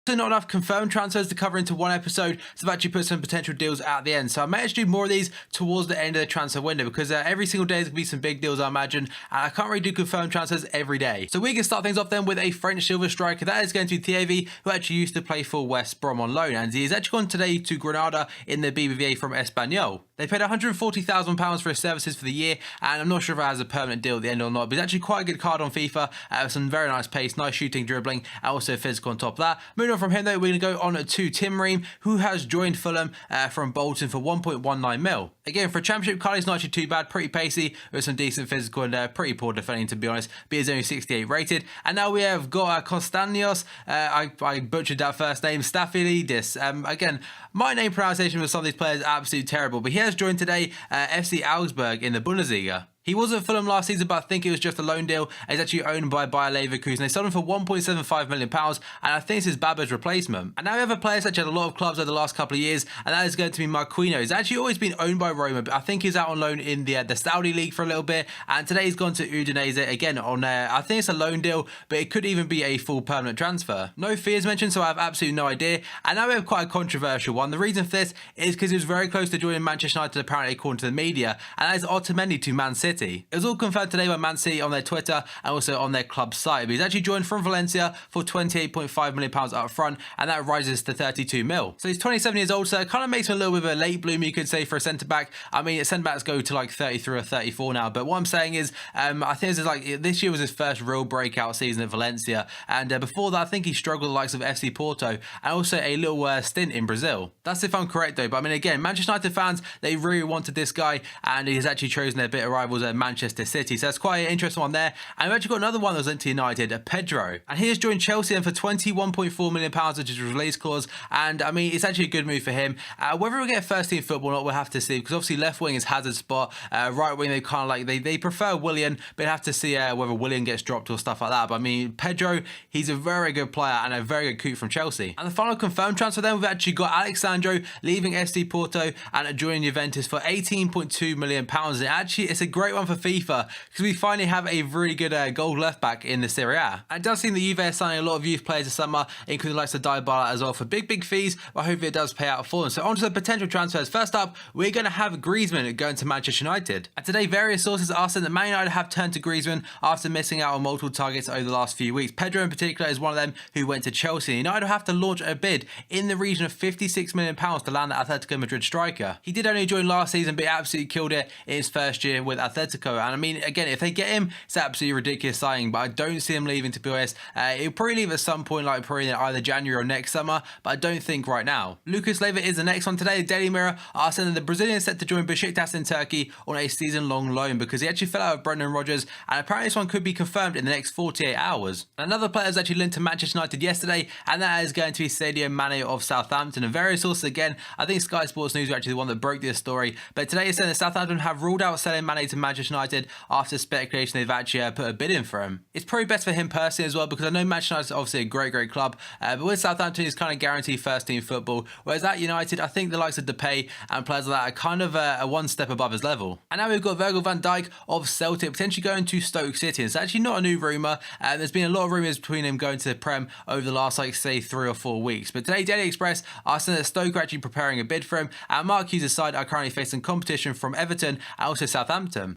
So not enough confirmed transfers to cover into one episode, so I've actually put some potential deals at the end. So I may actually do more of these towards the end of the transfer window because every single day there's going to be some big deals, I imagine, and I can't really do confirmed transfers every day. So we can start things off then with a French silver striker. That is going to be Thierry, who actually used to play for West Brom on loan, and he's actually gone today to Granada in the BBVA from Espanyol. They paid £140,000 for his services for the year, and I'm not sure if it has a permanent deal at the end or not, but it's actually quite a good card on FIFA. Some very nice pace, nice shooting, dribbling, and also physical on top of that. Moving on from him though, we're going to go on to Tim Ream, who has joined Fulham from Bolton for 1.19 mil. Again, for a championship card, he's not actually too bad, pretty pacey, with some decent physical and pretty poor defending, to be honest, but he's only 68 rated. And now we have got Konstantinos, I butchered that first name, Stafylidis. Again, my name pronunciation with some of these players is absolutely terrible, but he has joined today FC Augsburg in the Bundesliga. He was at Fulham last season, but I think it was just a loan deal. He's actually owned by Bayer Leverkusen. They sold him for £1.75 million, and I think this is Baba's replacement. And now we have a player such as a lot of clubs over the last couple of years, and that is going to be Marquinhos. He's actually always been owned by Roma, but I think he's out on loan in the Saudi League for a little bit, and today he's gone to Udinese again on I think it's a loan deal, but it could even be a full permanent transfer. No fees mentioned, so I have absolutely no idea. And now we have quite a controversial one. The reason for this is because he was very close to joining Manchester United, apparently, according to the media, and that is Otamendi to Man City. It was all confirmed today by Man City on their Twitter and also on their club site. But he's actually joined from Valencia for £28.5 million up front, and that rises to 32 mil. So he's 27 years old, so it kind of makes him a little bit of a late bloomer, you could say, for a centre-back. I mean, centre-backs go to like 33 or 34 now, but what I'm saying is, I think this year was his first real breakout season at Valencia, and before that, I think he struggled with the likes of FC Porto, and also a little stint in Brazil. That's if I'm correct, though, but I mean, again, Manchester United fans, they really wanted this guy, and he's actually chosen their bitter rivals at Manchester City, so that's quite an interesting one there. And we've actually got another one that was linked to United, Pedro, and he has joined Chelsea and for £21.4 million, which is a release clause, and I mean, it's actually a good move for him. Whether we'll get first team football or not, we'll have to see, because obviously left wing is Hazard's spot, right wing they kind of like, they prefer Willian, but have to see whether Willian gets dropped or stuff like that. But I mean, Pedro, he's a very good player and a very good coup from Chelsea. And the final confirmed transfer then, we've actually got Alexandro leaving FC Porto and joining Juventus for £18.2 million. And actually, it's a great one for FIFA because we finally have a really good gold left back in the Serie A. And it does seem the Juve are signing a lot of youth players this summer, including the likes of Dybala as well, for big fees, but hopefully it does pay out for them. So on to the potential transfers. First up, we're going to have Griezmann going to Manchester United. And today, various sources are saying that Man United have turned to Griezmann after missing out on multiple targets over the last few weeks. Pedro in particular is one of them who went to Chelsea. United will have to launch a bid in the region of £56 million to land the Atletico Madrid striker. He did only join last season, but he absolutely killed it in his first year with Atletico. And I mean, again, if they get him, it's absolutely ridiculous signing, but I don't see him leaving, to be honest. He'll probably leave at some point, like probably in either January or next summer, but I don't think right now. Lucas Leiva is the next one today. The Daily Mirror are saying that the Brazilian is set to join Besiktas in Turkey on a season-long loan because he actually fell out with Brendan Rodgers, and apparently this one could be confirmed in the next 48 hours. Another player is actually linked to Manchester United yesterday, and that is going to be Sadio Mane of Southampton. And various sources, again, I think Sky Sports News were actually the one that broke this story, but today it's saying that Southampton have ruled out selling Mane to Manchester United after speculation they've actually put a bid in for him. It's probably best for him personally as well, because I know Manchester United is obviously a great club, but with Southampton he's kind of guaranteed first team football, whereas at United I think the likes of Depay and players like that are kind of a one step above his level. And now we've got Virgil van Dijk of Celtic potentially going to Stoke City. It's actually not a new rumour, there's been a lot of rumours between him going to the Prem over the last, like, say 3 or 4 weeks, but today Daily Express are saying that Stoke are actually preparing a bid for him, and Mark Hughes' side are currently facing competition from Everton and also Southampton.